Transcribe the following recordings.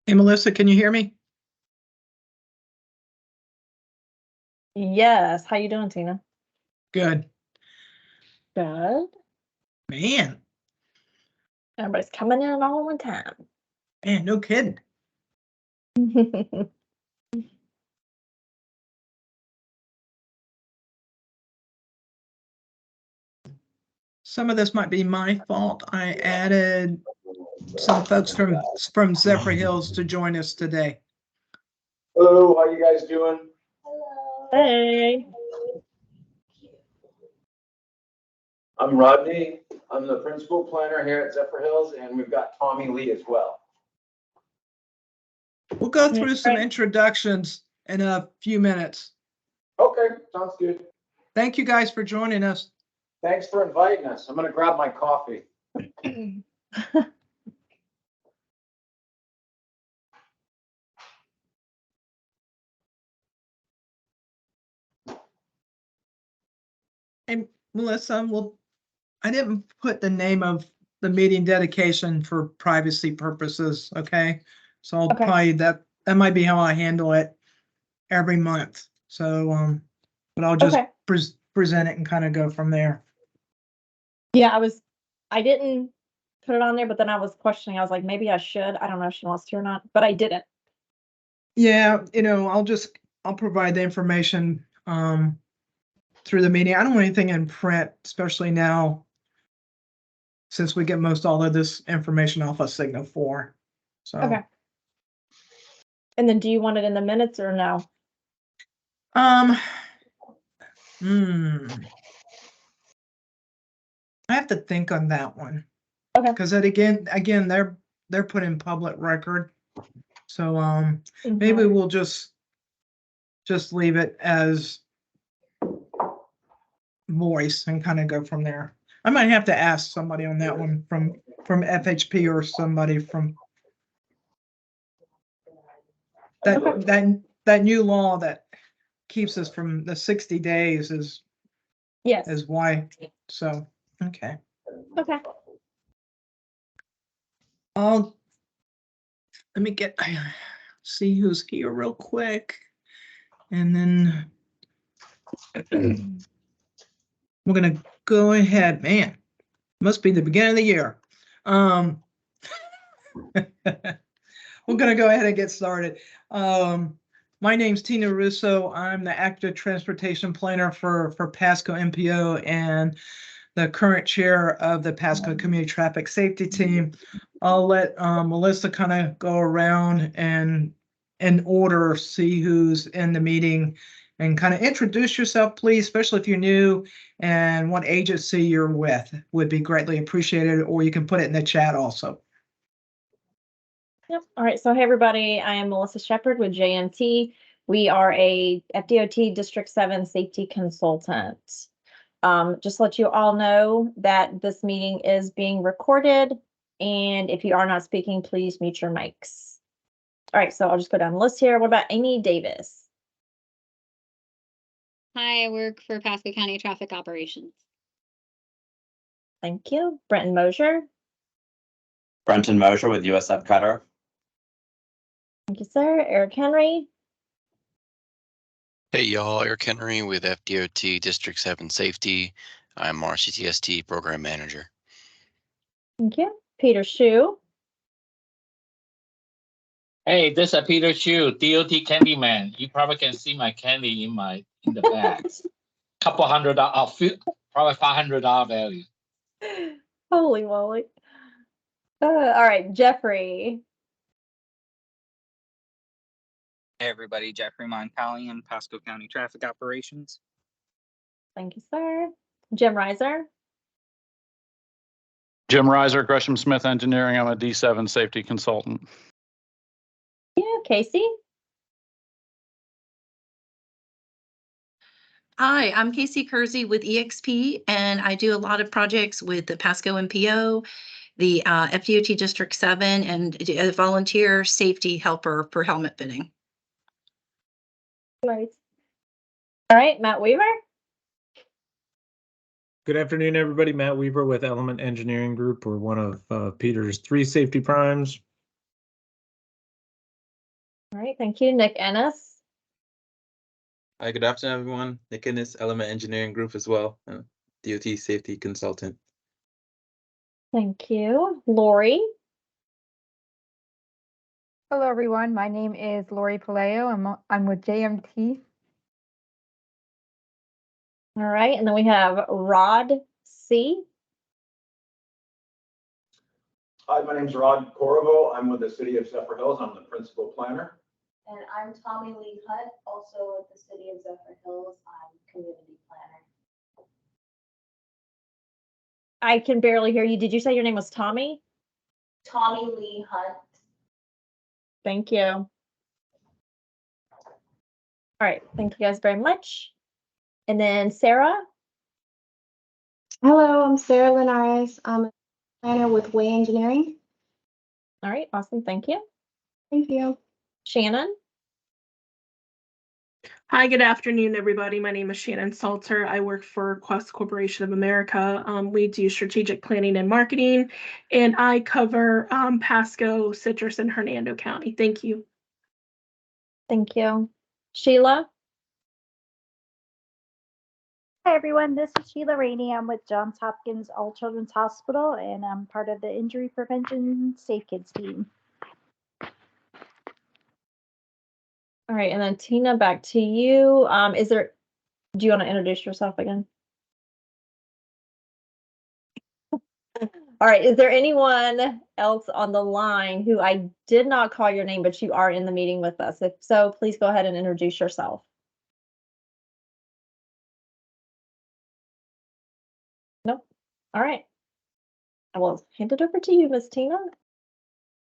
Hey, Melissa, can you hear me? Yes. How you doing, Tina? Good. Good. Man, Everybody's coming in all the time. no kidding. Some of this might be my fault. I added some folks from Zephyr Hills to join us today. Hello, how you guys doing? Hello. Hey. I'm Rodney. I'm the principal planner here at Zephyr Hills, and we've got Tommy Lee as well. We'll go through some introductions in a few minutes. Okay, sounds good. Thank you guys for joining us. Thanks for inviting us. I'm going to grab my coffee. Hey, Melissa, I didn't put the name of the meeting dedication for privacy purposes, okay? So I'll probably, that might be how I handle it every month. So, but I'll just present it and kind of go from there. Yeah, I didn't put it on there, but then I was questioning. I was like, maybe I should. I don't know if she wants to or not, but I didn't. Yeah, I'll provide the information through the meeting. I don't want anything in print, especially now, since we get most all of this information off of Signal 4. So okay. And then do you want it in the minutes or no? I have to think on that one. Okay. Because that again, they're put in public record. So maybe we'll just leave it as voice and kind of go from there. I might have to ask somebody on that one from FHP or somebody from that new law that keeps us from the 60 days is why. So okay. Let me see who's here real quick, and then we're gonna go ahead. Man, must be the beginning of the year. We're gonna go ahead and get started. My name's Tina Russo. I'm the active transportation planner for Pasco MPO and the current chair of the Pasco Community Traffic Safety Team. I'll let Melissa kind of go around and in order see who's in the meeting and kind of introduce yourself, please, especially if you're new, and what agency you're with would be greatly appreciated, or you can put it in the chat also. Yep. All right. So, hey, everybody. I am Melissa Shepard with JMT. We are a FDOT District 7 safety consultant. Just to let you all know that this meeting is being recorded. And if you are not speaking, please mute your mics. All right. So I'll just go down the list here. What about Amy Davis? Hi, I work for Pasco County Traffic Operations. Thank you. Brenton Mosier. Brenton Mosier with USF Cutter. Thank you, sir. Eric Henry. Hey, y'all. Eric Henry with FDOT District 7 Safety. I'm our CTST Program Manager. Thank you. Peter Hsu. Hey, this is Peter Hsu, DOT Candyman. You probably can see my candy in the bags. Couple $100, probably $500 value. Holy moly. All right, Jeffrey. Hey everybody, Jeffrey Moncali in Pasco County Traffic Operations. Thank you, sir. Jim Reiser. Jim Reiser, Gresham Smith Engineering. I'm a D7 safety consultant. Yeah, Casey. Hi, I'm Casey Kersey with EXP, and I do a lot of projects with the Pasco MPO, the FDOT District 7, and a volunteer safety helper for helmet fitting. Nice. All right, Matt Weaver. Good afternoon, everybody. Matt Weaver with Element Engineering Group. We're one of Peter's 3 safety primes. All right, thank you. Nick Ennis. Hi, good afternoon, everyone. Nick Ennis, Element Engineering Group as well, DOT Safety Consultant. Thank you. Lori. Hello, everyone. My name is Lori Palayo. I'm with JMT. All right, and then we have Rod C. Hi, my name's Rod Corvo. I'm with the city of Zephyr Hills. I'm the principal planner. And I'm Tommy Lee Hutt, also with the city of Zephyr Hills. I'm community planner. I can barely hear you. Did you say your name was Tommy? Tommy Lee Hutt. Thank you. All right, thank you guys very much. And then Sarah. Hello, I'm Sarah Linares. I'm a planner with Way Engineering. All right, awesome. Thank you. Thank you. Shannon. Hi, good afternoon, everybody. My name is Shannon Salter. I work for Quest Corporation of America. We do strategic planning and marketing, and I cover Pasco, Citrus, and Hernando County. Thank you. Thank you. Sheila. Hi, everyone. This is Sheila Rainey. I'm with Johns Hopkins All Children's Hospital, and I'm part of the Injury Prevention Safe Kids team. All right, and then Tina, back to you. Do you want to introduce yourself again? All right, is there anyone else on the line who I did not call your name, but you are in the meeting with us? If so, please go ahead and introduce yourself. Nope. All right. I will hand it over to you, Miss Tina.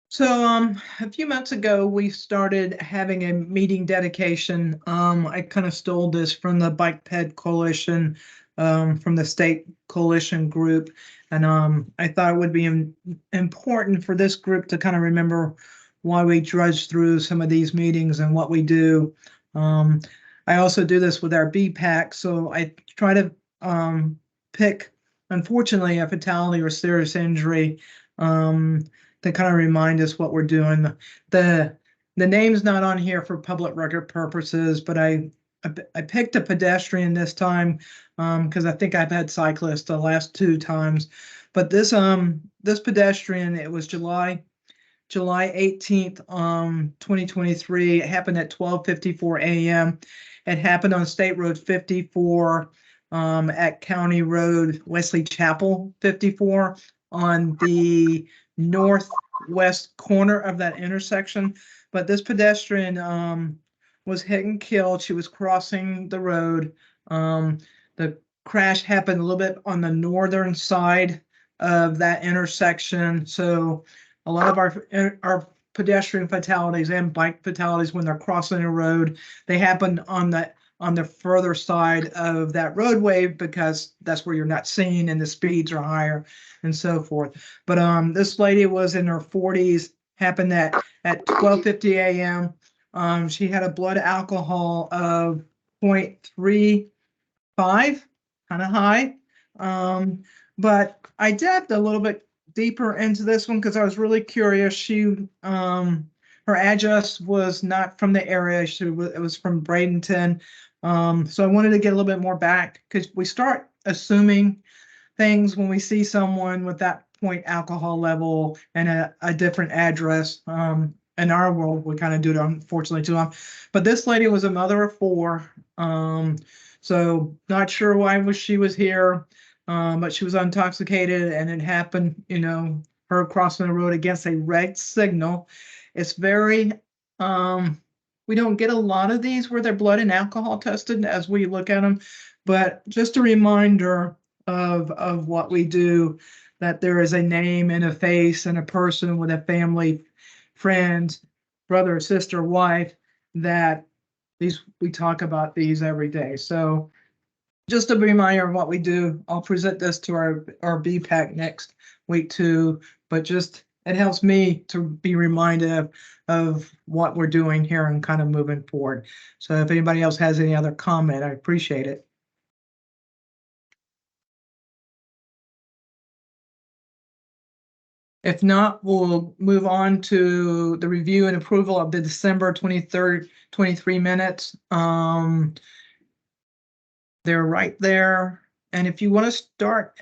So a few months ago, we started having a meeting dedication. I kind of stole this from the Bike Ped Coalition, from the state coalition group. And I thought it would be important for this group to kind of remember why we drudge through some of these meetings and what we do. I also do this with our BPAC. So I try to pick, unfortunately, a fatality or serious injury to kind of remind us what we're doing. The name's not on here for public record purposes, but I picked a pedestrian this time because I think I've had cyclists the last 2 times. But this pedestrian, it was July 18th, 2023. It happened at 12:54 a.m. It happened on State Road 54 at County Road Wesley Chapel 54 on the northwest corner of that intersection. But this pedestrian was hit and killed. She was crossing the road. The crash happened a little bit on the northern side of that intersection. So a lot of our pedestrian fatalities and bike fatalities, when they're crossing a road, they happen on the further side of that roadway because that's where you're not seeing and the speeds are higher and so forth. But this lady was in her 40s, happened at 12:50 a.m. She had a blood alcohol of 0.35, kind of high. But I dived a little bit deeper into this one because I was really curious. She her address was not from the area. It was from Bradenton. So I wanted to get a little bit more back because we start assuming things when we see someone with that point alcohol level and a different address. In our world, we kind of do it, unfortunately, too long. But this lady was a mother of 4. So not sure why she was here, but she was intoxicated and it happened, her crossing the road against a red signal. It's very, we don't get a lot of these where they're blood and alcohol tested as we look at them, but just a reminder of what we do, that there is a name and a face and a person with a family, friend, brother, sister, wife, that we talk about these every day. So just a reminder of what we do. I'll present this to our BPAC next week too, but just it helps me to be reminded of what we're doing here and kind of moving forward. So if anybody else has any other comment, I appreciate it. If not, we'll move on to the review and approval of the December 23rd, 23 minutes. They're right there. And if you want to start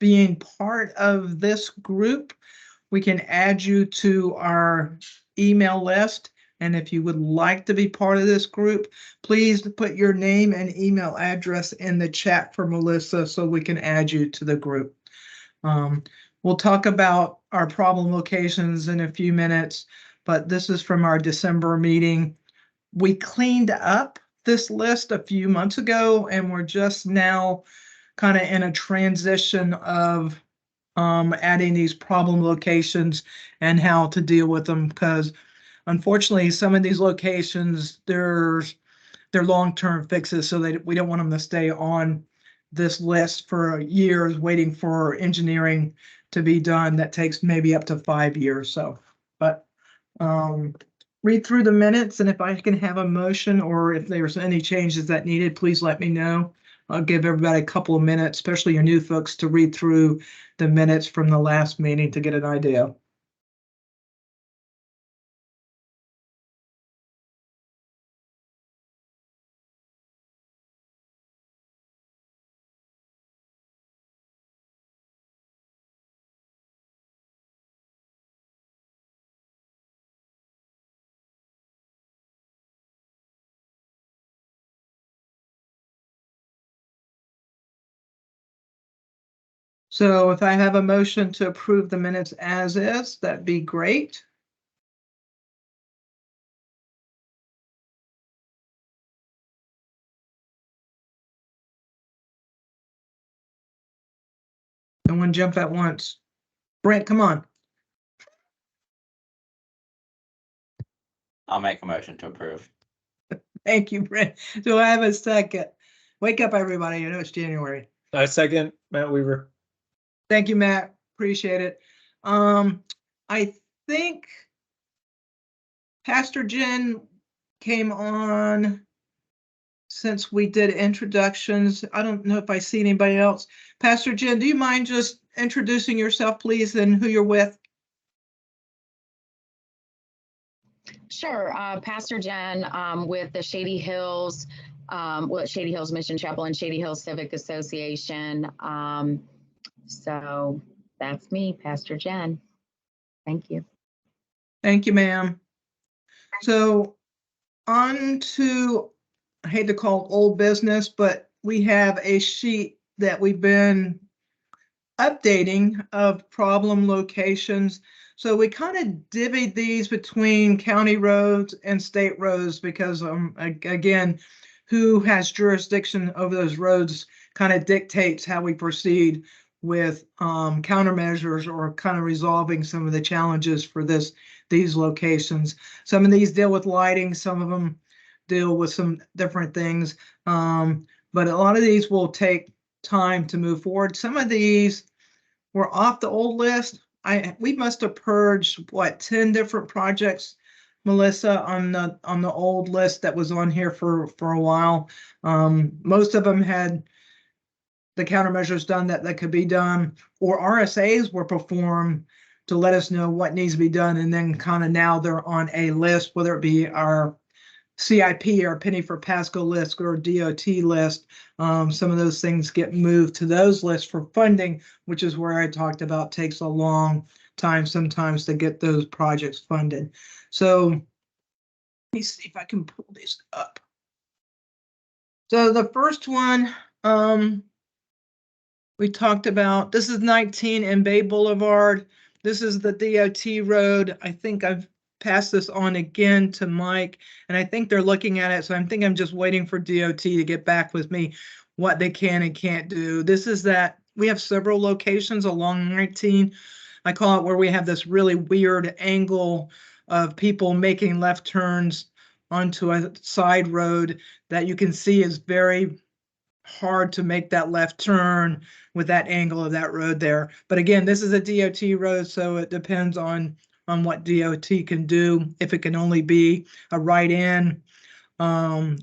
being part of this group, we can add you to our email list. And if you would like to be part of this group, please put your name and email address in the chat for Melissa so we can add you to the group. We'll talk about our problem locations in a few minutes, but this is from our December meeting. We cleaned up this list a few months ago, and we're just now kind of in a transition of adding these problem locations and how to deal with them, because unfortunately some of these locations they're long-term fixes, so we don't want them to stay on this list for years waiting for engineering to be done. That takes maybe up to 5 years. So, but read through the minutes, and if I can have a motion or if there's any changes that needed, please let me know. I'll give everybody a couple of minutes, especially your new folks, to read through the minutes from the last meeting to get an idea. So if I have a motion to approve the minutes as is, that'd be great. No one jump at once. Brent, come on. I'll make a motion to approve. Thank you, Brent. Do I have a second? Wake up, everybody. I know it's January. I second Matt Weaver. Thank you, Matt. Appreciate it. I think Pastor Jen came on since we did introductions. I don't know if I see anybody else. Pastor Jen, do you mind just introducing yourself, please, and who you're with? Sure. Pastor Jen with the Shady Hills, Shady Hills Mission Chapel and Shady Hills Civic Association. So that's me, Pastor Jen. Thank you. Thank you, ma'am. So on to, I hate to call it old business, but we have a sheet that we've been updating of problem locations. So we kind of divvied these between county roads and state roads because again, who has jurisdiction over those roads kind of dictates how we proceed with countermeasures or kind of resolving some of the challenges for these locations. Some of these deal with lighting, some of them deal with some different things, but a lot of these will take time to move forward. Some of these were off the old list. We must have purged what 10 different projects, Melissa, on the old list that was on here for a while. Most of them had the countermeasures done that could be done, or RSAs were performed to let us know what needs to be done, and then kind of now they're on a list, whether it be our CIP or Penny for Pasco list or DOT list. Some of those things get moved to those lists for funding, which is where I talked about takes a long time sometimes to get those projects funded. So let me see if I can pull this up. So the first one we talked about, this is 19 in Bay Boulevard. This is the DOT road. I think I've passed this on again to Mike, and I think they're looking at it. So I'm just waiting for DOT to get back with me what they can and can't do. This is that we have several locations along 19. I call it where we have this really weird angle of people making left turns onto a side road that you can see is very hard to make that left turn with that angle of that road there. But again, this is a DOT road, so it depends on what DOT can do. If it can only be a right in, a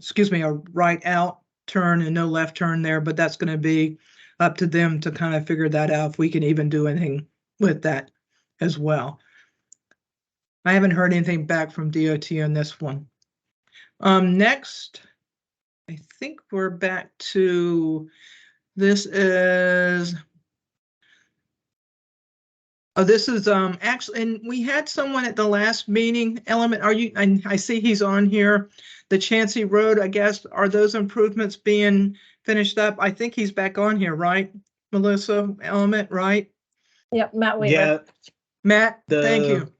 right out turn and no left turn there, but that's going to be up to them to kind of figure that out if we can even do anything with that. as well. I haven't heard anything back from DOT on this one. Next, I think we're back to, this is, oh, this is actually, and we had someone at the last meeting. Element, are you, I see he's on here. The Chansey Road, I guess, are those improvements being finished up? I think he's back on here, right? Melissa, Element, right? Yep, Matt Weaver. Yeah, Matt, thank you.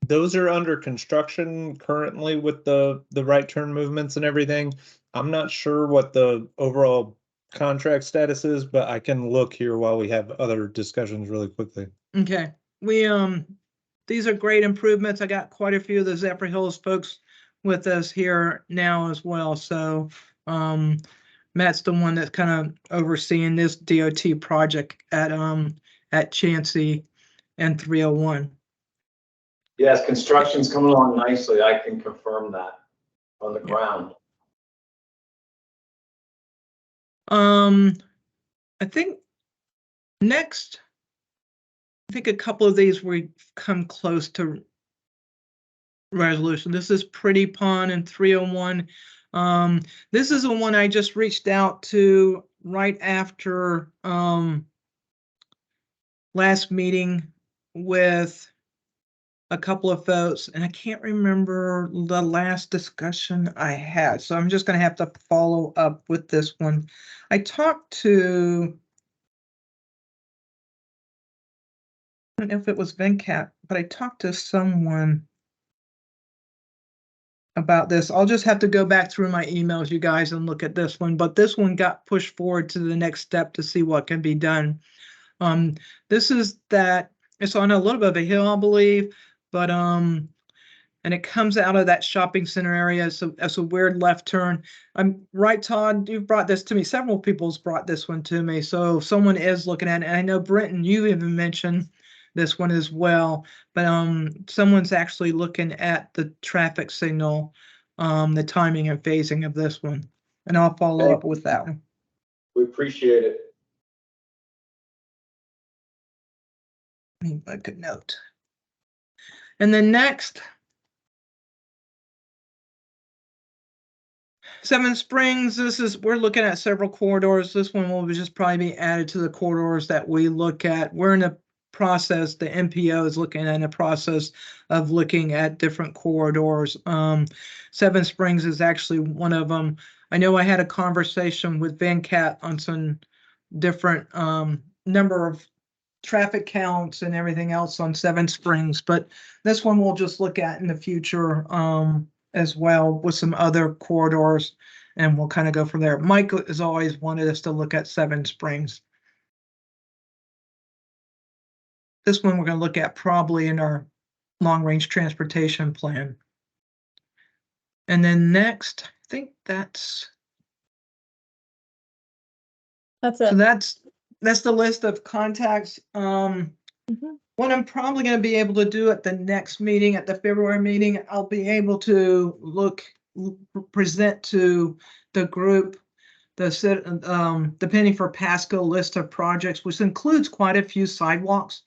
those are under construction currently with the right turn movements and everything. I'm not sure what the overall contract status is, but I can look here while we have other discussions really quickly. Okay, we, these are great improvements. I got quite a few of the Zephyr Hills folks with us here now as well. So, Matt's the one that's kind of overseeing this DOT project at Chansey and 301. Yes, construction's coming along nicely. I can confirm that on the ground. I think next, I think a couple of these we come close to resolution. This is Pretty Pond and 301. This is the one I just reached out to right after last meeting with a couple of folks, and I can't remember the last discussion I had, so I'm just going to have to follow up with this one. I talked to, I don't know if it was Venkat, but I talked to someone about this. I'll just have to go back through my emails, you guys, and look at this one, but this one got pushed forward to the next step to see what can be done. This is that, it's on a little bit of a hill, I believe, but and it comes out of that shopping center area. So it's a weird left turn. I'm right, Todd, you've brought this to me. Several people's brought this one to me. So someone is looking at it. And I know Brenton, you even mentioned this one as well, but someone's actually looking at the traffic signal, the timing and phasing of this one. And I'll follow up with that one. We appreciate it. Let me make a note. And then next, Seven Springs, this is, we're looking at several corridors. This one will just probably be added to the corridors that we look at. We're in a process, the MPO is looking at a process of looking at different corridors. Seven Springs is actually one of them. I know I had a conversation with Venkat on some different number of traffic counts and everything else on Seven Springs, but this one we'll just look at in the future as well with some other corridors, and we'll kind of go from there. Mike has always wanted us to look at Seven Springs. This one we're going to look at probably in our long-range transportation plan. And then next, I think that's it. So that's the list of contacts. What I'm probably going to be able to do at the next meeting, at the February meeting, I'll be able to present to the group the Penny for Pasco list of projects, which includes quite a few sidewalks.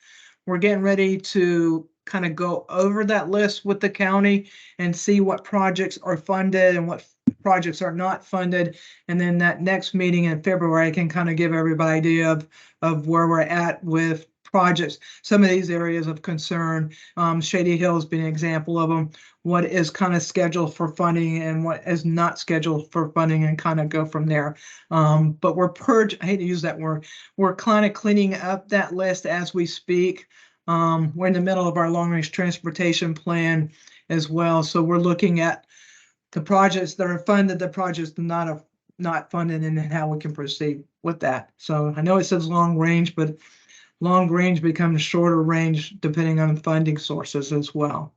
We're getting ready to kind of go over that list with the county and see what projects are funded and what projects are not funded. And then that next meeting in February, I can kind of give everybody an idea of where we're at with projects. Some of these areas of concern, Shady Hill has been an example of them. What is kind of scheduled for funding and what is not scheduled for funding, and kind of go from there. But we're I hate to use that word. We're kind of cleaning up that list as we speak. We're in the middle of our long-range transportation plan as well. So we're looking at the projects that are funded, the projects that not funded, and how we can proceed with that. So I know it says long range, but long range becomes shorter range depending on funding sources as well.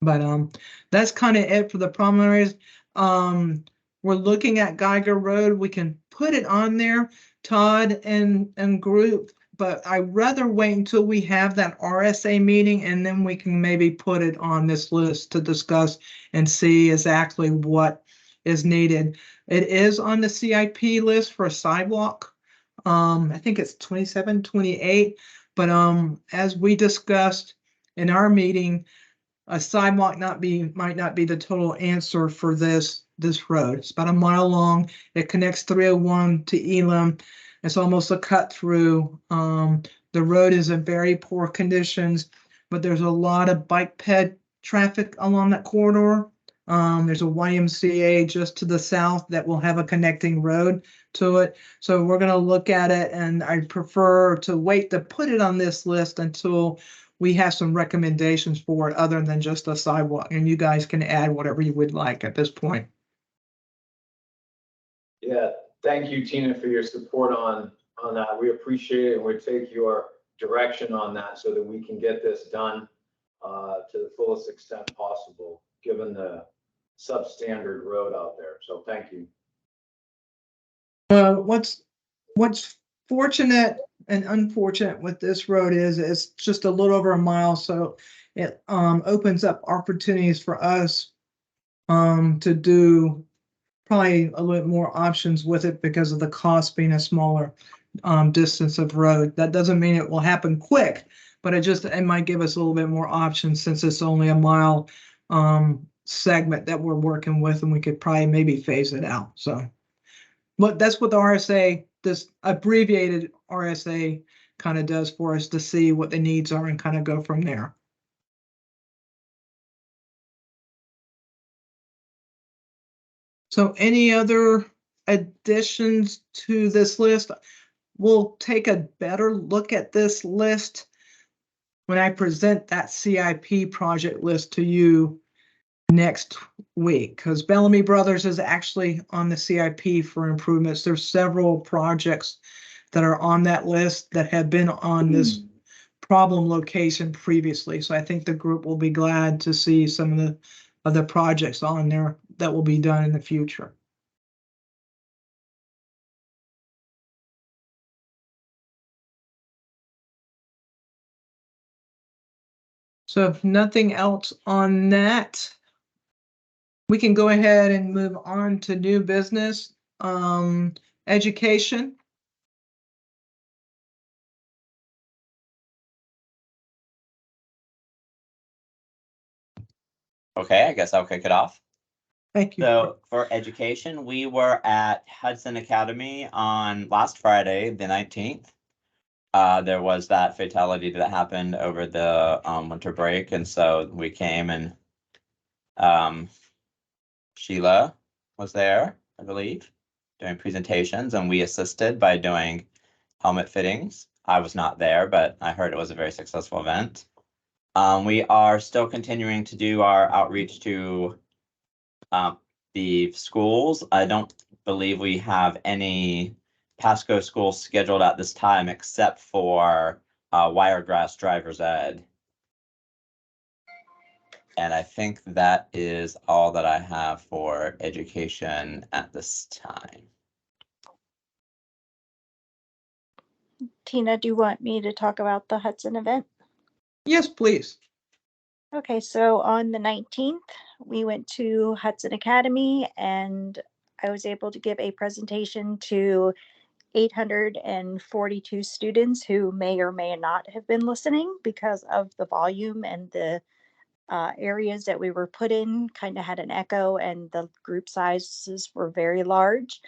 But that's kind of it for the preliminaries. We're looking at Geiger Road. We can put it on there, Todd and group, but I'd rather wait until we have that RSA meeting, and then we can maybe put it on this list to discuss and see exactly what is needed. It is on the CIP list for a sidewalk. I think it's 27, 28, but as we discussed, in our meeting, a sidewalk might not be the total answer for this road. It's about a mile long. It connects 301 to Elam. It's almost a cut through. The road is in very poor conditions, but there's a lot of bike ped traffic along that corridor. There's a YMCA just to the south that will have a connecting road to it. So we're going to look at it, and I prefer to wait to put it on this list until we have some recommendations for it other than just a sidewalk, and you guys can add whatever you would like at this point. Yeah, thank you, Tina, for your support on that. We appreciate it, and we take your direction on that so that we can get this done to the fullest extent possible, given the substandard road out there. So thank you. What's fortunate and unfortunate with this road is it's just a little over a mile, so it opens up opportunities for us to do probably a little more options with it because of the cost being a smaller distance of road. That doesn't mean it will happen quick, but it might give us a little bit more options since it's only a mile segment that we're working with, and we could probably maybe phase it out. So, but that's what the RSA, this abbreviated RSA, kind of does for us to see what the needs are and kind of go from there. So any other additions to this list? We'll take a better look at this list when I present that CIP project list to you next week, because Bellamy Brothers is actually on the CIP for improvements. There's several projects that are on that list that have been on this problem location previously. So I think the group will be glad to see some of the projects on there that will be done in the future. So if nothing else on that, we can go ahead and move on to new business, education. Okay, I guess I'll kick it off. Thank you. So for education, we were at Hudson Academy on last Friday, the 19th. There was that fatality that happened over the winter break, and so we came and Sheila was there, I believe, doing presentations, and we assisted by doing helmet fittings. I was not there, but I heard it was a very successful event. We are still continuing to do our outreach to the schools. I don't believe we have any Pasco schools scheduled at this time except for Wiregrass Driver's Ed. And I think that is all that I have for education at this time. Tina, do you want me to talk about the Hudson event? Yes, please. Okay, so on the 19th, we went to Hudson Academy and I was able to give a presentation to 842 students who may or may not have been listening because of the volume, and the areas that we were put in kind of had an echo and the group sizes were very large.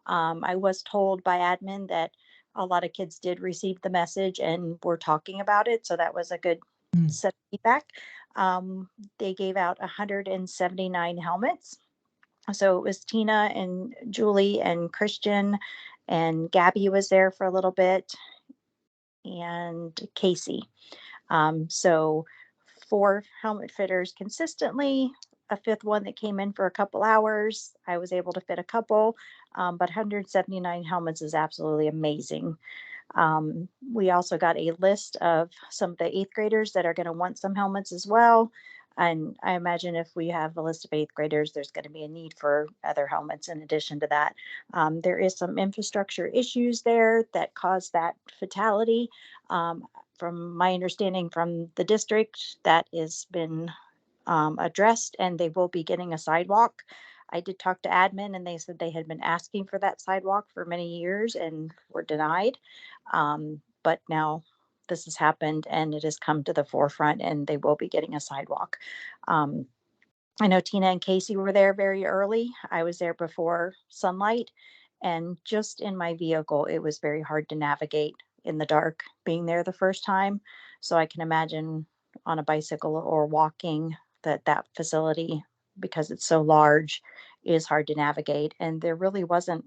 I was told by admin that a lot of kids did receive the message and were talking about it, so that was a good set of feedback. They gave out 179 helmets. So it was Tina and Julie and Christian, and Gabby was there for a little bit, and Casey. So 4 helmet fitters consistently, a 5th one that came in for a couple hours. I was able to fit a couple, but 179 helmets is absolutely amazing. We also got a list of some of the 8th graders that are going to want some helmets as well. And I imagine if we have a list of 8th graders, there's going to be a need for other helmets in addition to that. There is some infrastructure issues there that caused that fatality. From my understanding from the district, that has been addressed, and they will be getting a sidewalk. I did talk to admin, and they said they had been asking for that sidewalk for many years and were denied. But now this has happened and it has come to the forefront, and they will be getting a sidewalk. I know Tina and Casey were there very early. I was there before sunlight, and just in my vehicle, it was very hard to navigate in the dark being there the first time. So I can imagine on a bicycle or walking that facility, because it's so large, is hard to navigate. And there really wasn't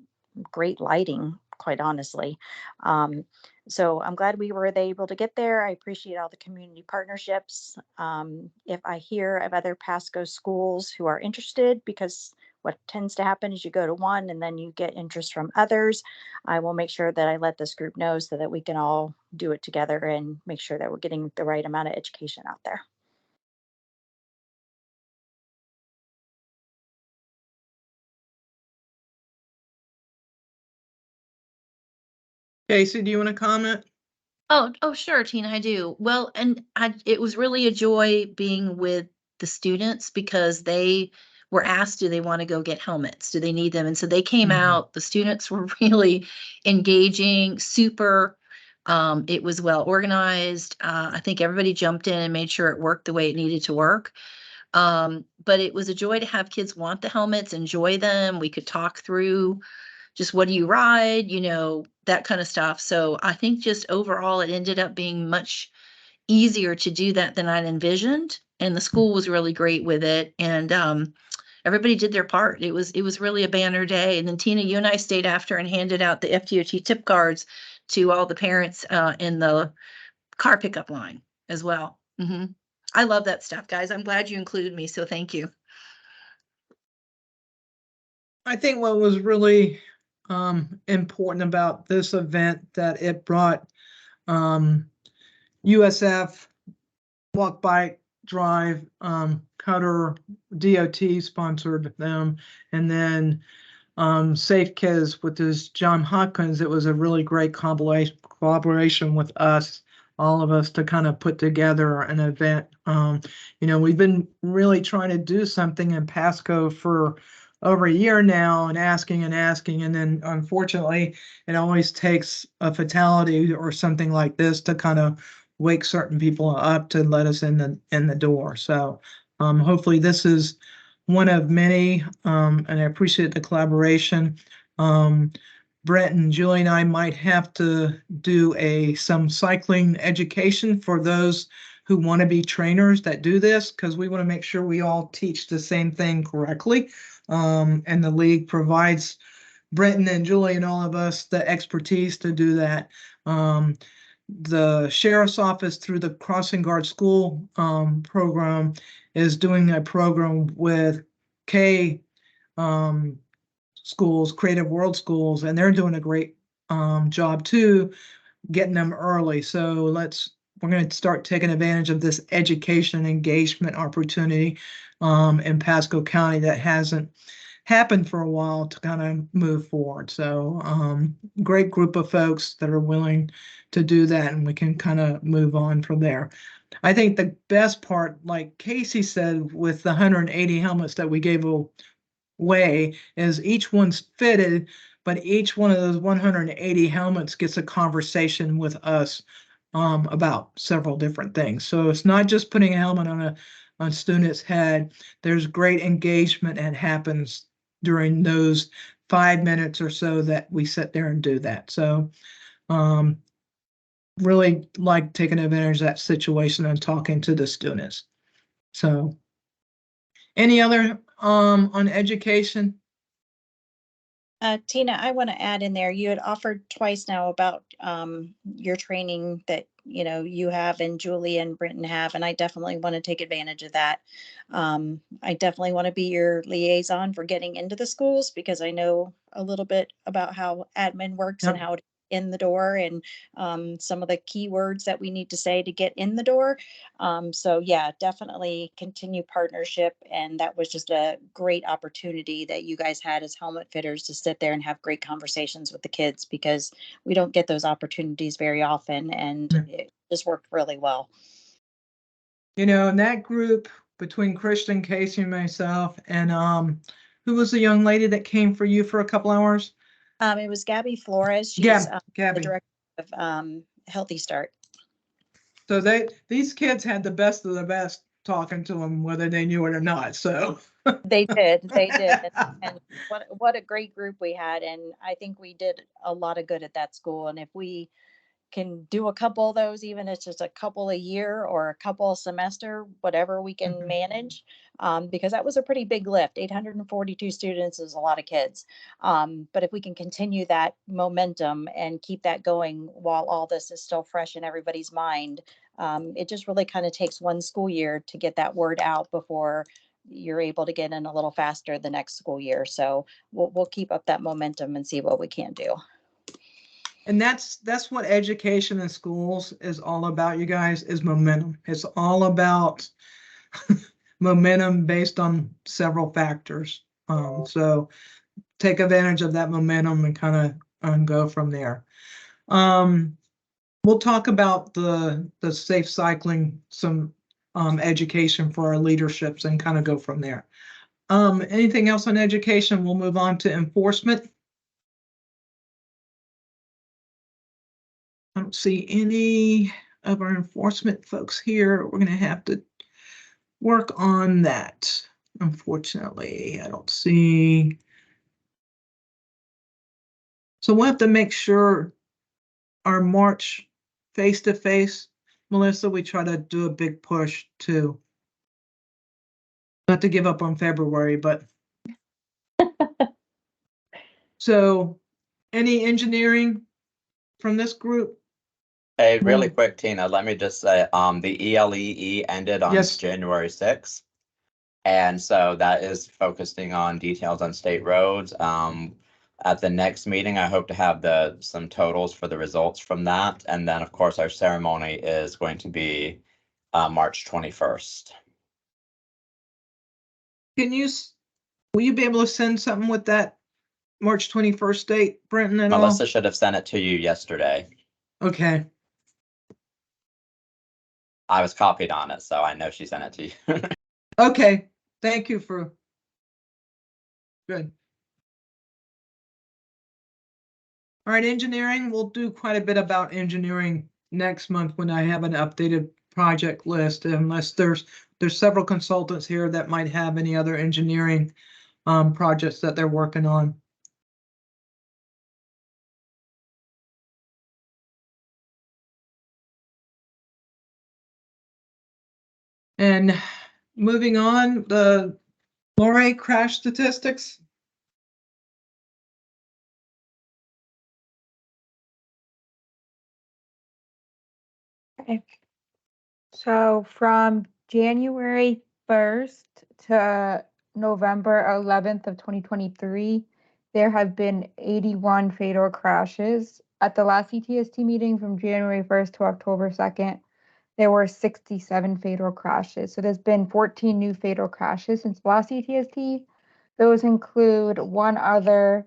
great lighting, quite honestly. So I'm glad we were able to get there. I appreciate all the community partnerships. If I hear of other Pasco schools who are interested, because what tends to happen is you go to one and then you get interest from others, I will make sure that I let this group know so that we can all do it together and make sure that we're getting the right amount of education out there. Casey, do you want to comment? Oh, sure, Tina, I do. Well, and it was really a joy being with the students because they were asked, do they want to go get helmets? Do they need them? And so they came out, the students were really engaging, super. It was well organized. I think everybody jumped in and made sure it worked the way it needed to work. But it was a joy to have kids want the helmets, enjoy them. We could talk through just what do you ride, that kind of stuff. So I think just overall, it ended up being much easier to do that than I'd envisioned. And the school was really great with it. And everybody did their part. It was really a banner day. And then Tina, you and I stayed after and handed out the FDOT tip cards to all the parents in the car pickup line as well. I love that stuff, guys. I'm glad you included me. So thank you. I think what was really important about this event that it brought USF, Walk, Bike, Drive, Cutter, DOT sponsored them, and then Safe Kids with this John Hopkins. It was a really great collaboration with us, all of us, to kind of put together an event. We've been really trying to do something in Pasco for over a year now and asking, and then unfortunately it always takes a fatality or something like this to kind of wake certain people up to let us in the door. So hopefully this is one of many, and I appreciate the collaboration. Brett and Julie and I might have to do some cycling education for those who want to be trainers that do this, because we want to make sure we all teach the same thing correctly. And the league provides Brenton and Julie and all of us the expertise to do that. The sheriff's office, through the Crossing Guard School program, is doing a program with K schools, Creative World Schools, and they're doing a great job too, getting them early. So we're going to start taking advantage of this education engagement opportunity in Pasco County that hasn't happened for a while, to kind of move forward. So great group of folks that are willing to do that, and we can kind of move on from there. I think the best part, like Casey said, with the 180 helmets that we gave away, is each one's fitted, but each one of those 180 helmets gets a conversation with us about several different things. So it's not just putting a helmet on a student's head. There's great engagement that happens during those 5 minutes or so that we sit there and do that. So really like taking advantage of that situation and talking to the students. So any other on education? Tina, I want to add in there, you had offered twice now about your training that you have and Julie and Brenton have, and I definitely want to take advantage of that. I definitely want to be your liaison for getting into the schools, because I know a little bit about how admin works and how to in the door, and some of the keywords that we need to say to get in the door. So yeah, definitely continue partnership. And that was just a great opportunity that you guys had as helmet fitters to sit there and have great conversations with the kids, because we don't get those opportunities very often, and it just worked really well. In that group between Christian, Casey, and myself, and who was the young lady that came for you for a couple hours? It was Gabby Flores. She's Gabby. the director of Healthy Start. So these kids had the best of the best talking to them, whether they knew it or not, so. They did, they did. And what a great group we had. And I think we did a lot of good at that school. And if we can do a couple of those, even if it's just a couple a year or a couple a semester, whatever we can manage, because that was a pretty big lift. 842 students is a lot of kids. But if we can continue that momentum and keep that going while all this is still fresh in everybody's mind, it just really kind of takes one school year to get that word out before you're able to get in a little faster the next school year. So we'll keep up that momentum and see what we can do. And that's what education in schools is all about, you guys, is momentum. It's all about momentum based on several factors. So take advantage of that momentum and kind of go from there. We'll talk about the safe cycling, some education for our leaderships and kind of go from there. Anything else on education? We'll move on to enforcement. I don't see any of our enforcement folks here. We're going to have to work on that. Unfortunately, I don't see. So we'll have to make sure our March face-to-face, Melissa, we try to do a big push too. Not to give up on February, but. So any engineering from this group? Hey, really quick, Tina, let me just say, the ELEE ended on Yes. January 6th. And so that is focusing on details on state roads. At the next meeting, I hope to have some totals for the results from that. And then, of course, our ceremony is going to be March 21st. Will you be able to send something with that March 21st date, Brenton, at all? Melissa should have sent it to you yesterday. Okay. I was copied on it, so I know she sent it to you. Okay, thank you for. Good. All right, engineering, we'll do quite a bit about engineering next month when I have an updated project list, unless there's several consultants here that might have any other engineering projects that they're working on. And moving on, the Lori crash statistics. Okay. So from January 1st to November 11th of 2023, there have been 81 fatal crashes. At the last CTST meeting from January 1st to October 2nd, there were 67 fatal crashes. So there's been 14 new fatal crashes since the last CTST. Those include one right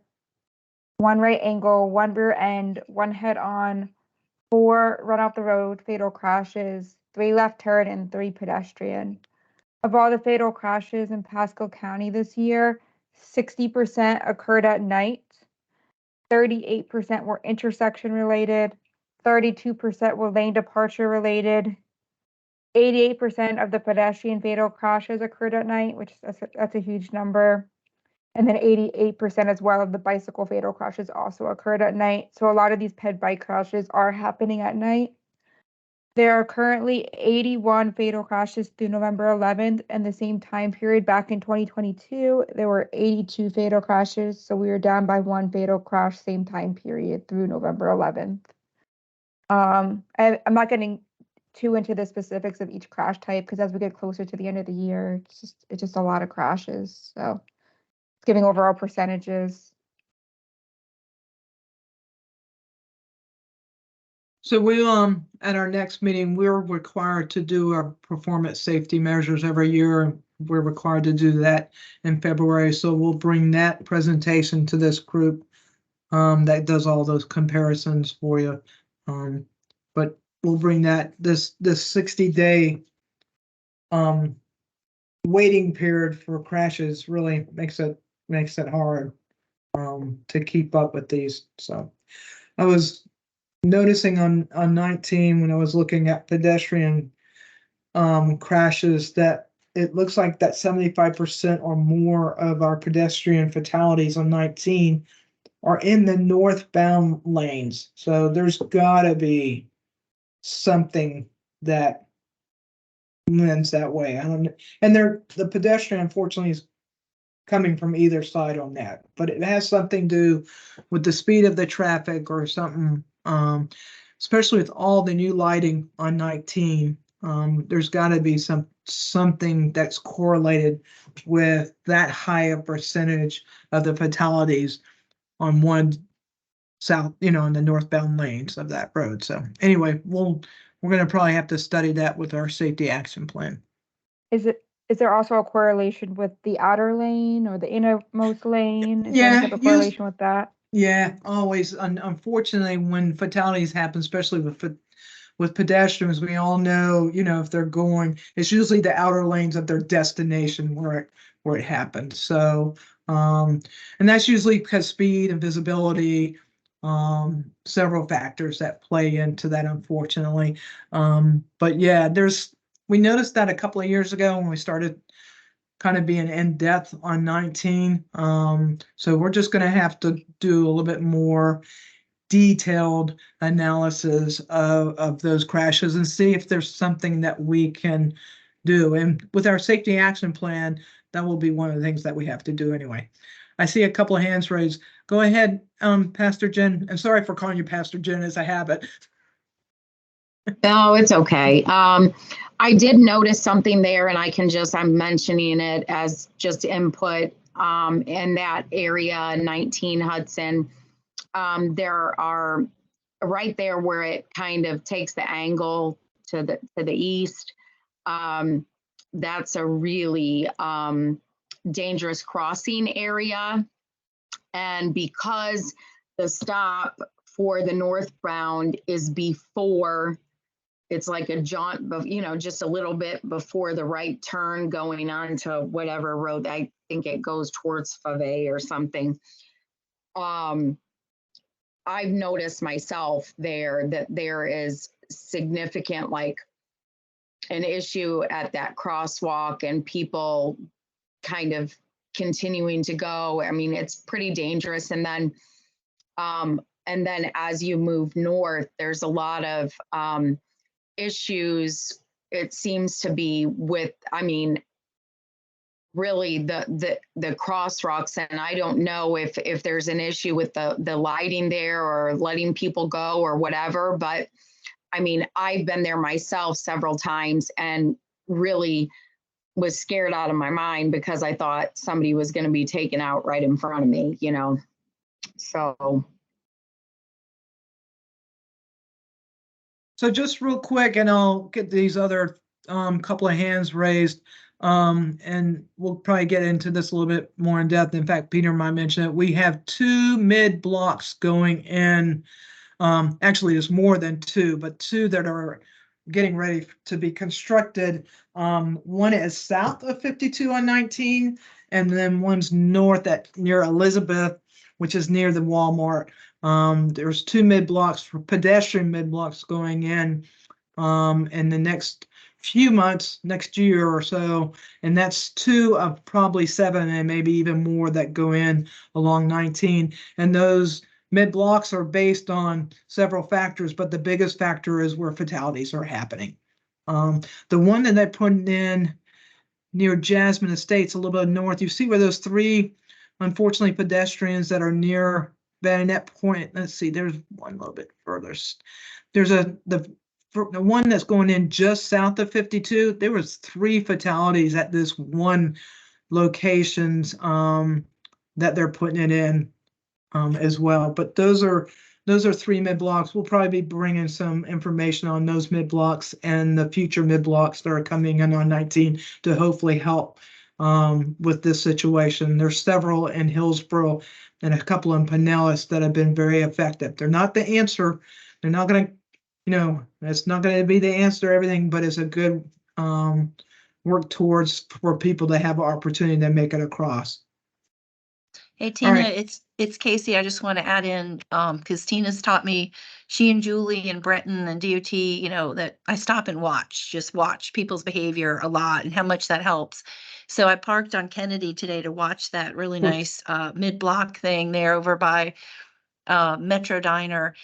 angle, one rear end, one head on, 4 run off the road fatal crashes, 3 left turn, and 3 pedestrian. Of all the fatal crashes in Pasco County this year, 60% occurred at night, 38% were intersection related, 32% were lane departure related, 88% of the pedestrian fatal crashes occurred at night, which that's a huge number. And then 88% as well of the bicycle fatal crashes also occurred at night. So a lot of these ped bike crashes are happening at night. There are currently 81 fatal crashes through November 11th, and the same time period back in 2022, there were 82 fatal crashes. So we were down by 1 fatal crash same time period through November 11th. I'm not getting too into the specifics of each crash type because as we get closer to the end of the year, it's just a lot of crashes. So it's giving overall percentages. So we at our next meeting, we're required to do our performance safety measures every year. We're required to do that in February. So we'll bring that presentation to this group that does all those comparisons for you. But we'll bring that this 60-day waiting period for crashes really makes it hard to keep up with these. So I was noticing on 19 when I was looking at pedestrian crashes that it looks like that 75% or more of our pedestrian fatalities on 19 are in the northbound lanes. So there's gotta be something that lends that way. I don't know. And the pedestrian unfortunately is coming from either side on that, but it has something to do with the speed of the traffic or something. Especially with all the new lighting on 19, there's got to be something that's correlated with that high a percentage of the fatalities on one south, in the northbound lanes of that road. So anyway, we're going to probably have to study that with our safety action plan. Is there also a correlation with the outer lane or the innermost lane? Is there Yeah, any type of correlation with that? Yeah, always. Unfortunately, when fatalities happen, especially with pedestrians, we all know, if they're going, it's usually the outer lanes of their destination where it happened. So, and that's usually because speed and visibility, several factors that play into that, unfortunately. But yeah, we noticed that a couple of years ago when we started kind of being in depth on 19. So we're just going to have to do a little bit more detailed analysis of those crashes and see if there's something that we can do. And with our safety action plan, that will be one of the things that we have to do anyway. I see a couple of hands raised. Go ahead, Pastor Jen. And sorry for calling you Pastor Jen as a habit. No, it's okay. I did notice something there, and I'm mentioning it as just input. In that area, 19 Hudson, there are right there where it kind of takes the angle to the east. That's a really dangerous crossing area, and because the stop for the northbound is before. It's like a jaunt, just a little bit before the right turn going on to whatever road. I think it goes towards Fave or something. I've noticed myself there that there is significant, like an issue at that crosswalk and people kind of continuing to go. I mean, it's pretty dangerous. And then as you move north, there's a lot of, issues, it seems to be with, really the crosswalks, and I don't know if there's an issue with the lighting there or letting people go or whatever, but I've been there myself several times and really was scared out of my mind because I thought somebody was going to be taken out right in front of me, so. So just real quick, and I'll get these other couple of hands raised, and we'll probably get into this a little bit more in depth. In fact, Peter might mention it. We have 2 mid blocks going in. Actually, there's more than 2, but 2 that are getting ready to be constructed. One is south of 52 on 19, and then one's north near Elizabeth, which is near the Walmart. There's 2 mid blocks for pedestrian mid blocks going in the next few months, next year or so, and that's 2 of probably 7 and maybe even more that go in along 19. And those mid blocks are based on several factors, but the biggest factor is where fatalities are happening. The one that I put in near Jasmine Estates, a little bit north, you see where those 3, unfortunately, pedestrians that are near Bayonet Point. Let's see, there's one a little bit further. There's the one that's going in just south of 52. There was 3 fatalities at this one locations that they're putting it in as well. But those are 3 mid blocks. We'll probably be bringing some information on those mid blocks and the future mid blocks that are coming in on 19 to hopefully help with this situation. There's several in Hillsborough and a couple in Pinellas that have been very effective. They're not the answer. They're not going to, it's not going to be the answer to everything, but it's a good work towards for people to have an opportunity to make it across. Hey, Tina, right. it's Casey. I just want to add in, because Tina's taught me, she and Julie and Breton and DOT, you know, that I stop and just watch people's behavior a lot and how much that helps. So I parked on Kennedy today to watch that really nice mid-block thing there over by Metro Diner.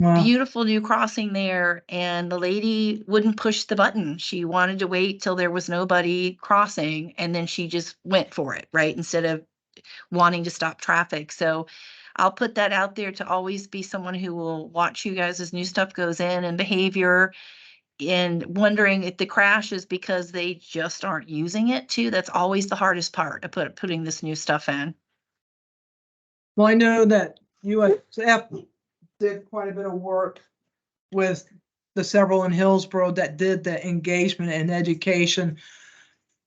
Wow. Beautiful new crossing there, and the lady wouldn't push the button. She wanted to wait till there was nobody crossing, and then she just went for it, right? Instead of wanting to stop traffic. So I'll put that out there to always be someone who will watch you guys as new stuff goes in and behavior, and wondering if the crash is because they just aren't using it too. That's always the hardest part of putting this new stuff in. Well, I know that USF did quite a bit of work with the several in Hillsborough that did the engagement and education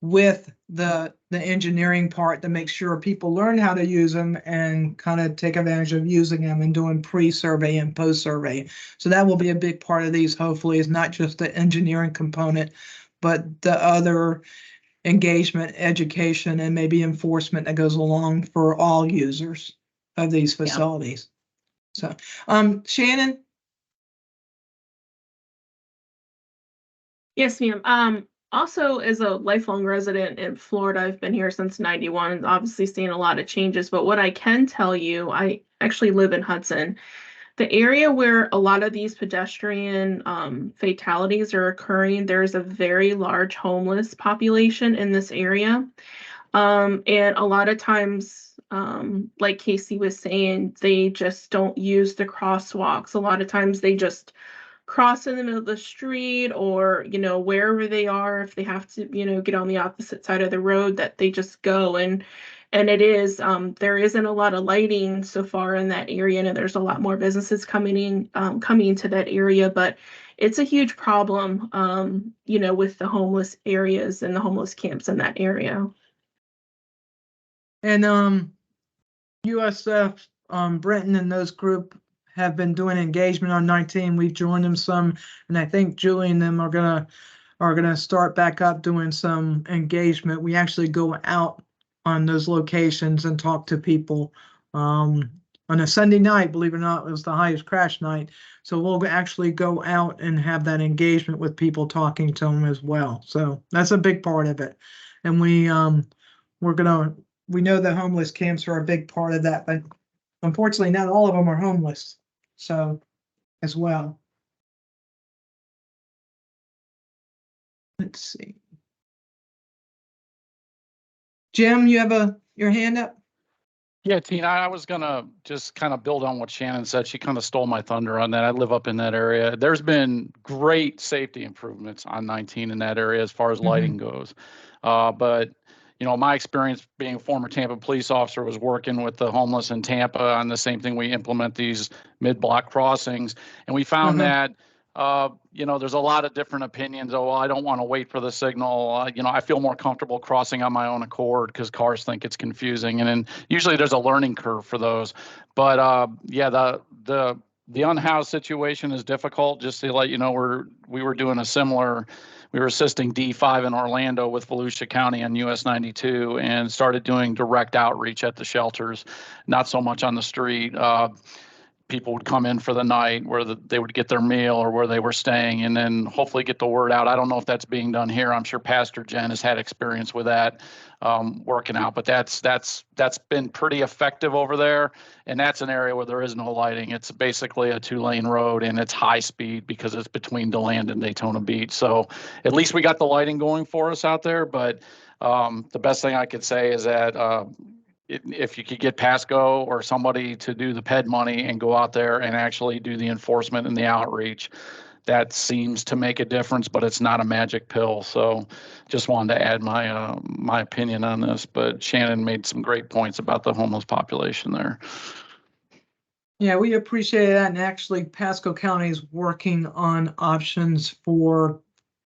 with the engineering part to make sure people learn how to use them and kind of take advantage of using them and doing pre-survey and post-survey. So that will be a big part of these, hopefully, is not just the engineering component, but the other engagement, education, and maybe enforcement that goes along for all users of these facilities. So, Shannon? Yes, ma'am. Also, as a lifelong resident in Florida, I've been here since '91, obviously seeing a lot of changes. But what I can tell you, I actually live in Hudson. The area where a lot of these pedestrian fatalities are occurring, there's a very large homeless population in this area. And a lot of times, like Casey was saying, they just don't use the crosswalks. A lot of times they just cross in the middle of the street, or wherever they are, if they have to get on the opposite side of the road, that they just go. And it is there isn't a lot of lighting so far in that area, and there's a lot more businesses coming to that area, but it's a huge problem with the homeless areas and the homeless camps in that area. And USF, Brenton and those group have been doing engagement on 19. We've joined them some, and I think Julie and them are gonna start back up doing some engagement. We actually go out on those locations and talk to people. On a Sunday night, believe it or not, it was the highest crash night. So we'll actually go out and have that engagement with people, talking to them as well. So that's a big part of it. And we know that homeless camps are a big part of that, but unfortunately, not all of them are homeless. So, as well. Let's see. Jim, you have your hand up? Yeah, Tina, I was gonna just kind of build on what Shannon said. She kind of stole my thunder on that. I live up in that area. There's been great safety improvements on 19 in that area as far as lighting goes. But my experience being a former Tampa police officer was working with the homeless in Tampa on the same thing. We implement these mid-block crossings, and we found that there's a lot of different opinions. Oh, well, I don't want to wait for the signal. I feel more comfortable crossing on my own accord because cars think it's confusing. And then usually there's a learning curve for those. But the unhoused situation is difficult. Just to let you know, we were doing we were assisting D5 in Orlando with Volusia County on US 92 and started doing direct outreach at the shelters, not so much on the street. People would come in for the night where they would get their meal or where they were staying, and then hopefully get the word out. I don't know if that's being done here. I'm sure Pastor Jen has had experience with that working out, but that's been pretty effective over there. And that's an area where there is no lighting. It's basically a 2-lane road, and it's high speed because it's between DeLand and Daytona Beach. So at least we got the lighting going for us out there. But the best thing I could say is that if you could get Pasco or somebody to do the PED money and go out there and actually do the enforcement and the outreach, that seems to make a difference, but it's not a magic pill. So just wanted to add my opinion on this, but Shannon made some great points about the homeless population there. Yeah, we appreciate that. And actually, Pasco County is working on options for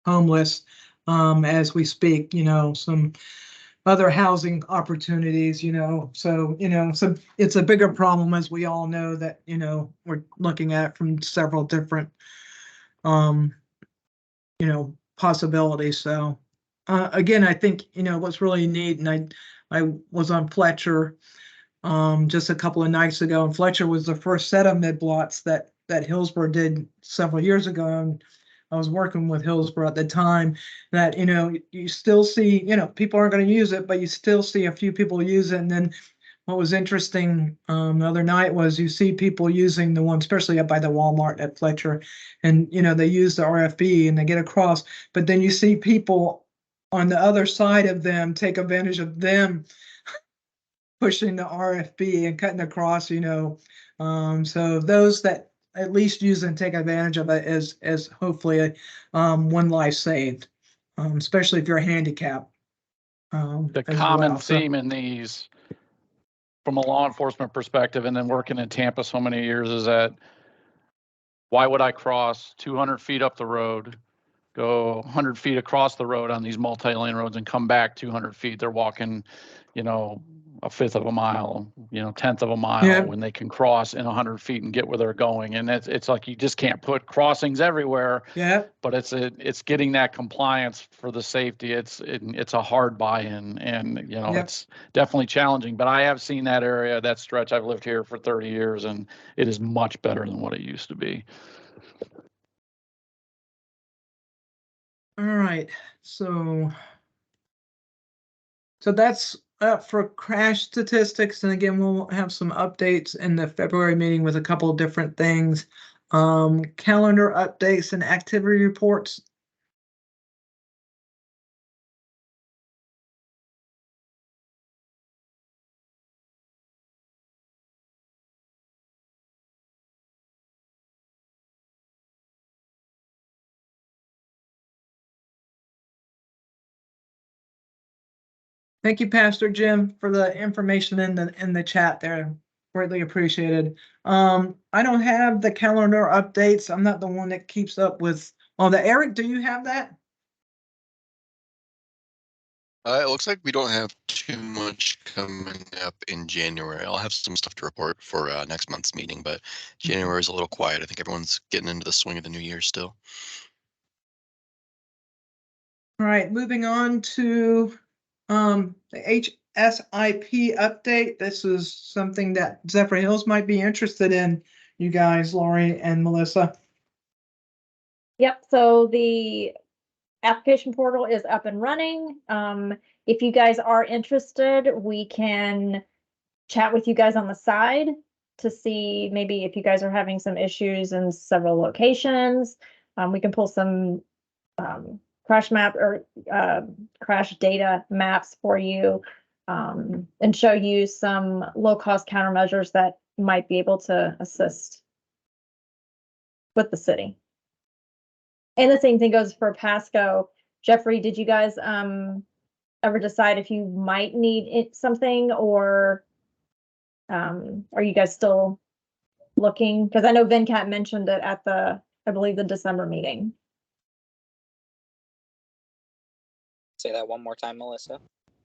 homeless as we speak, some other housing opportunities, so it's a bigger problem, as we all know, that, we're looking at from several different, possibilities. So, again, I think, what's really neat, and I was on Fletcher, just a couple of nights ago, and Fletcher was the first set of mid-blots that Hillsborough did several years ago. And I was working with Hillsborough at the time. That, you know, you still see, you know, people aren't going to use it, but you still see a few people use it. And then what was interesting the other night was you see people using the one, especially up by the Walmart at Fletcher, and you know they use the RFB and they get across, but then you see people on the other side of them take advantage of them pushing the RFB and cutting across, you know. So those that at least use and take advantage of it as hopefully one life saved, especially if you're handicapped. The as common well. So- theme in these, from a law enforcement perspective, and then working in Tampa so many years, is that why would I cross 200 feet up the road, go 100 feet across the road on these multi-lane roads and come back 200 feet? They're walking, you know, a fifth of a mile, you know, tenth of a mile, Yeah. when they can cross in 100 feet and get where they're going. And it's like you just can't put crossings everywhere. Yeah. But it's getting that compliance for the safety. It's a hard buy-in, and you know, Yep. it's definitely challenging. But I have seen that area, that stretch. I've lived here for 30 years, and it is much better than what it used to be. All right, so that's for crash statistics, and again, we'll have some updates in the February meeting with a couple of different things. Calendar updates and activity reports. Thank you, Pastor Jim, for the information in the chat there. Greatly appreciated. I don't have the calendar updates. I'm not the one that keeps up with all the. Eric, do you have that? It looks like we don't have too much coming up in January. I'll have some stuff to report for next month's meeting, but January is a little quiet. I think everyone's getting into the swing of the new year still. All right, moving on to the HSIP update. This is something that Zephyr Hills might be interested in, you guys, Lori and Melissa. Yep, so the application portal is up and running. If you guys are interested, we can chat with you guys on the side to see maybe if you guys are having some issues in several locations. We can pull some crash map or crash data maps for you, and show you some low-cost countermeasures that might be able to assist with the city. And the same thing goes for Pasco. Jeffrey, did you guys ever decide if you might need something, or are you guys still looking? Because I know Venkat mentioned it at the, I believe, the December meeting. Say that one more time, Melissa.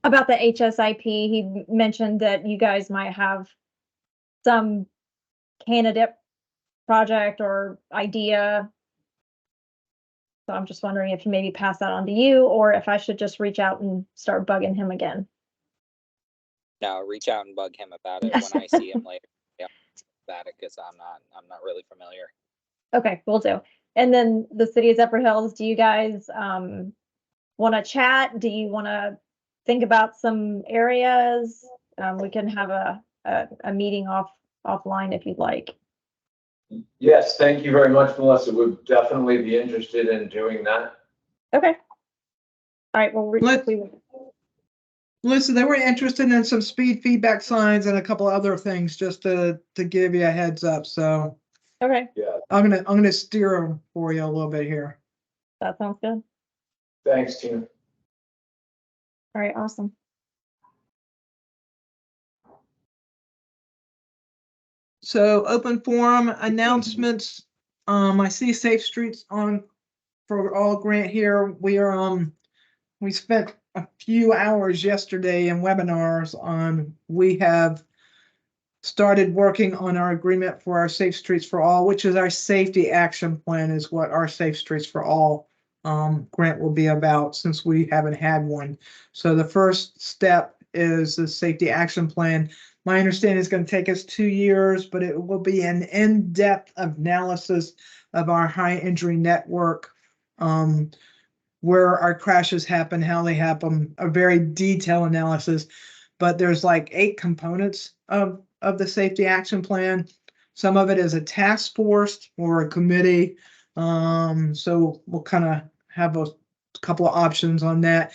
About the HSIP, he mentioned that you guys might have some candidate project or idea. So I'm just wondering if you maybe pass that on to you, or if I should just reach out and start bugging him again. No, reach out and bug him about it when I see him later. Yeah, about it, because I'm not really familiar. Okay, will do. And then the city of Zephyr Hills, do you guys want to chat? Do you want to think about some areas? We can have a meeting offline if you'd like. Yes, thank you very much, Melissa. Would definitely be interested in doing that. Okay. All right, well, Melissa, they were interested in some speed feedback signs and a couple other things, just to give you a heads up. So okay, Yeah, I'm gonna steer them for you a little bit here. that sounds good. thanks, Tina. All right, awesome. So open forum announcements. I see Safe Streets on for all grant here. We are we spent a few hours yesterday in webinars on. We have started working on our agreement for our Safe Streets for All, which is our safety action plan, is what our Safe Streets for All grant will be about, since we haven't had one. So the first step is the safety action plan. My understanding is going to take us 2 years, but it will be an in-depth analysis of our high injury network, where our crashes happen, how they happen, a very detailed analysis. But there's like 8 components of the safety action plan. Some of it is a task force or a committee. So we'll kind of have a couple of options on that.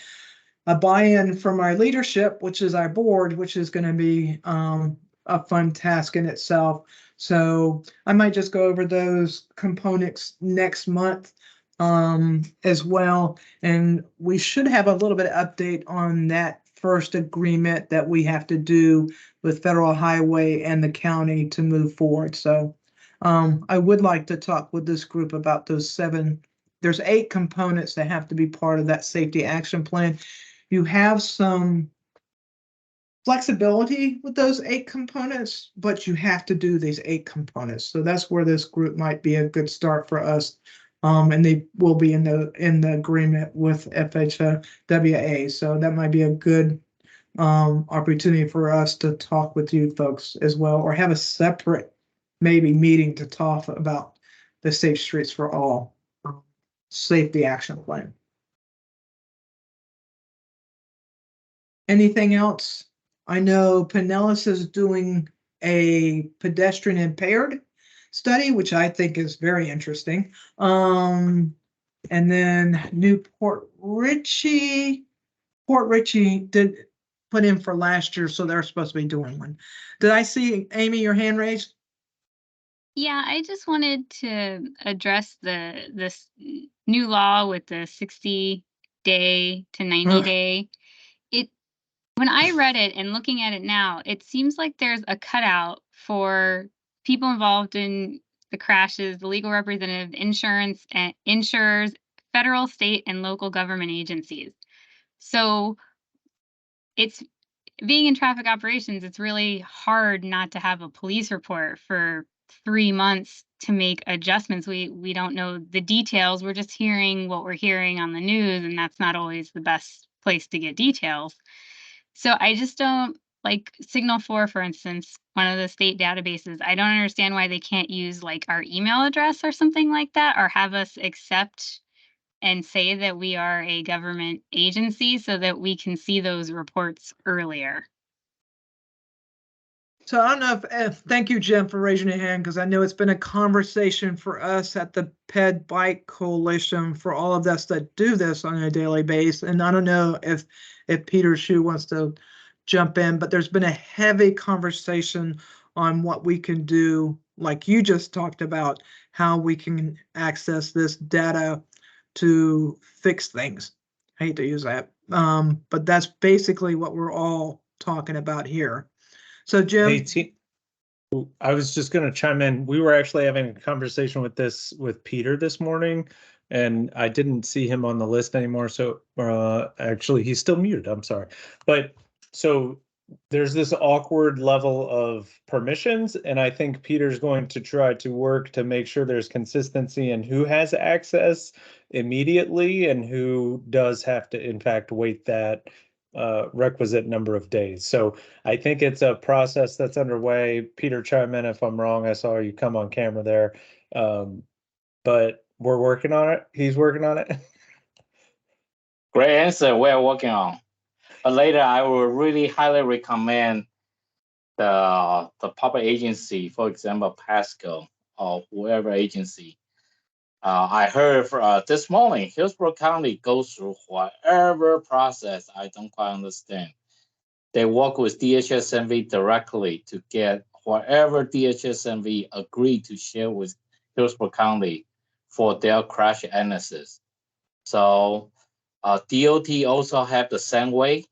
A buy-in from our leadership, which is our board, which is going to be a fun task in itself. So I might just go over those components next month as well. And we should have a little bit of update on that first agreement that we have to do with Federal Highway and the county to move forward. So I would like to talk with this group about those 7. There's 8 components that have to be part of that safety action plan. You have some flexibility with those 8 components, but you have to do these 8 components. So that's where this group might be a good start for us. And they will be in the agreement with FHWA. So that might be a good opportunity for us to talk with you folks as well, or have a separate maybe meeting to talk about the Safe Streets for All safety action plan. Anything else? I know Pinellas is doing a pedestrian impaired study, which I think is very interesting. And then Port Richey did put in for last year, so they're supposed to be doing one. Did I see, Amy, your hand raised? Yeah, I just wanted to address this new law with the 60-day to 90-day. When I read it and looking at it now, it seems like there's a cutout for people involved in the crashes, the legal representative, insurance and insurers, federal, state, and local government agencies. So it's being in traffic operations, it's really hard not to have a police report for 3 months to make adjustments. We don't know the details. We're just hearing what we're hearing on the news, and that's not always the best place to get details. So I just don't like Signal 4, for instance, one of the state databases. I don't understand why they can't use like our email address or something like that, or have us accept and say that we are a government agency so that we can see those reports earlier. So I don't know if thank you, Jim, for raising your hand, because I know it's been a conversation for us at the Ped Bike Coalition for all of us that do this on a daily basis. And I don't know if Peter Shue wants to jump in, but there's been a heavy conversation on what we can do, like you just talked about, how we can access this data to fix things. I hate to use that, but that's basically what we're all talking about here. So Jim, I was just going to chime in. We were actually having a conversation with Peter this morning, and I didn't see him on the list anymore. So actually, he's still muted. I'm sorry. But so there's this awkward level of permissions, and I think Peter's going to try to work to make sure there's consistency in who has access immediately and who does have to, in fact, wait that requisite number of days. So I think it's a process that's underway. Peter, chime in if I'm wrong. I saw you come on camera there. But we're working on it. He's working on it. Great answer. We're working on. But later, I will really highly recommend the public agency, for example, Pasco or whoever agency. I heard this morning, Hillsborough County goes through whatever process I don't quite understand. They work with DHSMV directly to get whatever DHSMV agreed to share with Hillsborough County for their crash analysis. So DOT also have the same way.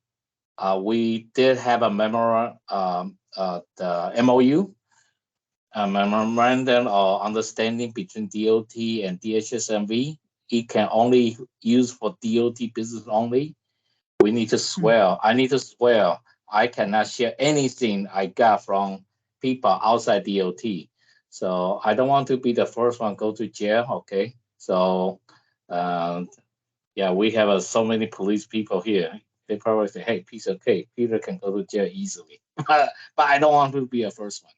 We did have a memorandum, the MOU, a memorandum of understanding between DOT and DHSMV. It can only use for DOT business only. We need to swear. I need to swear I cannot share anything I got from people outside DOT. So I don't want to be the first one go to jail. Okay. So yeah, we have so many police people here. they probably say, hey, piece of cake, Peter can go to jail easily. But I don't want to be a first one.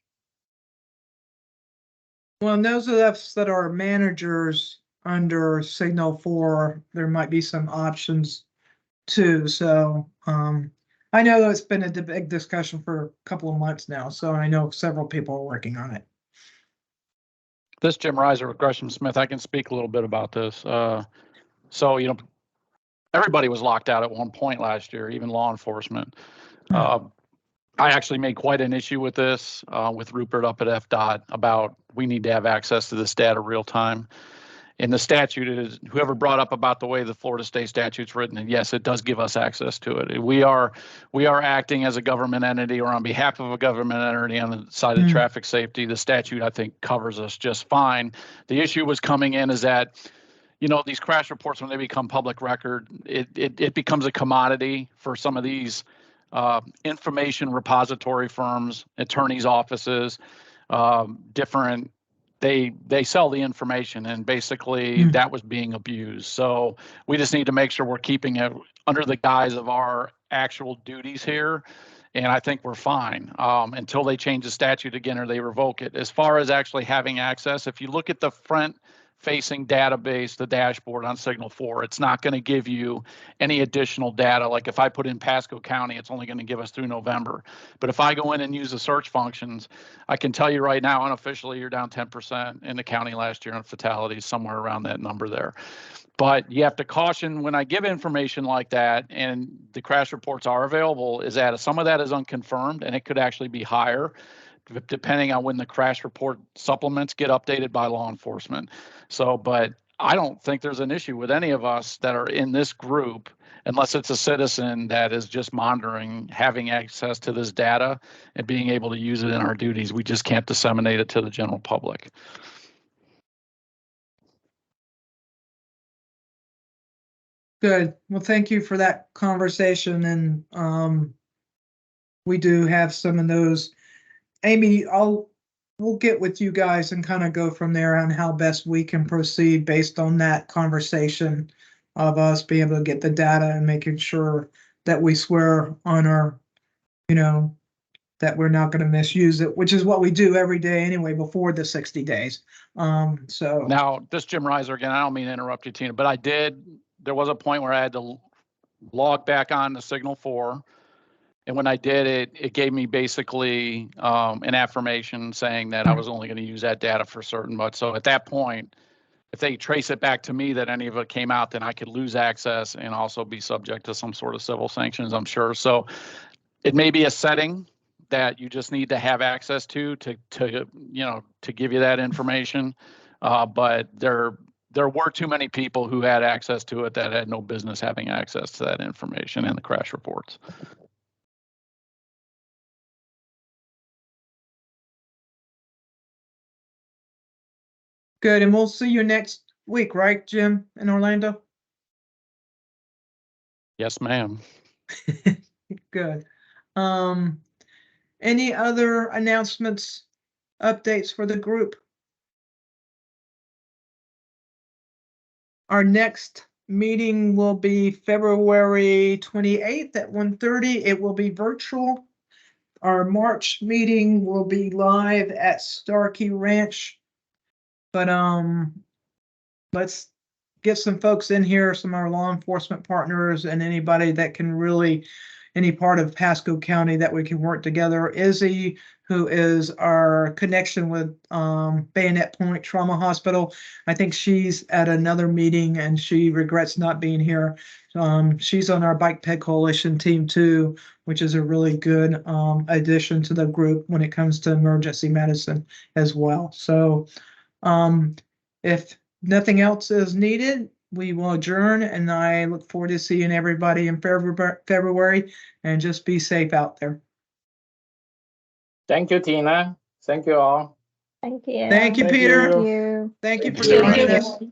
Well, and those of us that are managers under Signal 4, there might be some options too. So I know it's been a big discussion for a couple of months now, so I know several people are working on it. This Jim Reiser with Gresham Smith. I can speak a little bit about this. So, you know, everybody was locked out at one point last year, even law enforcement. I actually made quite an issue with this with Rupert up at FDOT about we need to have access to this data real time. And the statute is, whoever brought up about the way the Florida state statute's written, and yes, it does give us access to it. We are acting as a government entity or on behalf of a government entity on the side of traffic safety. The statute, I think, covers us just fine. The issue was coming in is that, you know, these crash reports, when they become public record, it becomes a commodity for some of these information repository firms, attorneys' offices, different. They sell the information, and basically that was being abused. So we just need to make sure we're keeping it under the guise of our actual duties here. And I think we're fine until they change the statute again or they revoke it. As far as actually having access, if you look at the front-facing database, the dashboard on Signal 4, it's not going to give you any additional data. Like if I put in Pasco County, it's only going to give us through November. But if I go in and use the search functions, I can tell you right now, unofficially, you're down 10% in the county last year on fatalities, somewhere around that number there. But you have to caution when I give information like that, and the crash reports are available, is that some of that is unconfirmed, and it could actually be higher depending on when the crash report supplements get updated by law enforcement. So, but I don't think there's an issue with any of us that are in this group, unless it's a citizen that is just monitoring, having access to this data and being able to use it in our duties. We just can't disseminate it to the general public. Good. Well, thank you for that conversation. And we do have some of those. Amy, we'll get with you guys and kind of go from there on how best we can proceed based on that conversation of us being able to get the data and making sure that we swear on our, you know, that we're not going to misuse it, which is what we do every day anyway before the 60 days. So now this Jim Reiser again, I don't mean to interrupt you, Tina, but there was a point where I had to log back on to Signal 4. And when I did it, it gave me basically an affirmation saying that I was only going to use that data for certain. But so at that point, if they trace it back to me that any of it came out, then I could lose access and also be subject to some sort of civil sanctions, I'm sure. So it may be a setting that you just need to have access to you know, to give you that information. But there were too many people who had access to it that had no business having access to that information and the crash reports. good. And we'll see you next week, right, Jim, in Orlando? Yes, ma'am. Good. Any other announcements, updates for the group? Our next meeting will be February 28th at 1:30. It will be virtual. Our March meeting will be live at Starkey Ranch. But let's get some folks in here, some of our law enforcement partners and anybody that can really, any part of Pasco County that we can work together. Izzy, who is our connection with Bayonet Point Trauma Hospital, I think she's at another meeting and she regrets not being here. She's on our Bike Ped Coalition team too, which is a really good addition to the group when it comes to emergency medicine as well. So if nothing else is needed, we will adjourn, and I look forward to seeing everybody in February, and just be safe out there. Thank you, Tina. Thank you all. Thank you. Thank you, Peter. Thank you. Thank you for Thank you. joining us.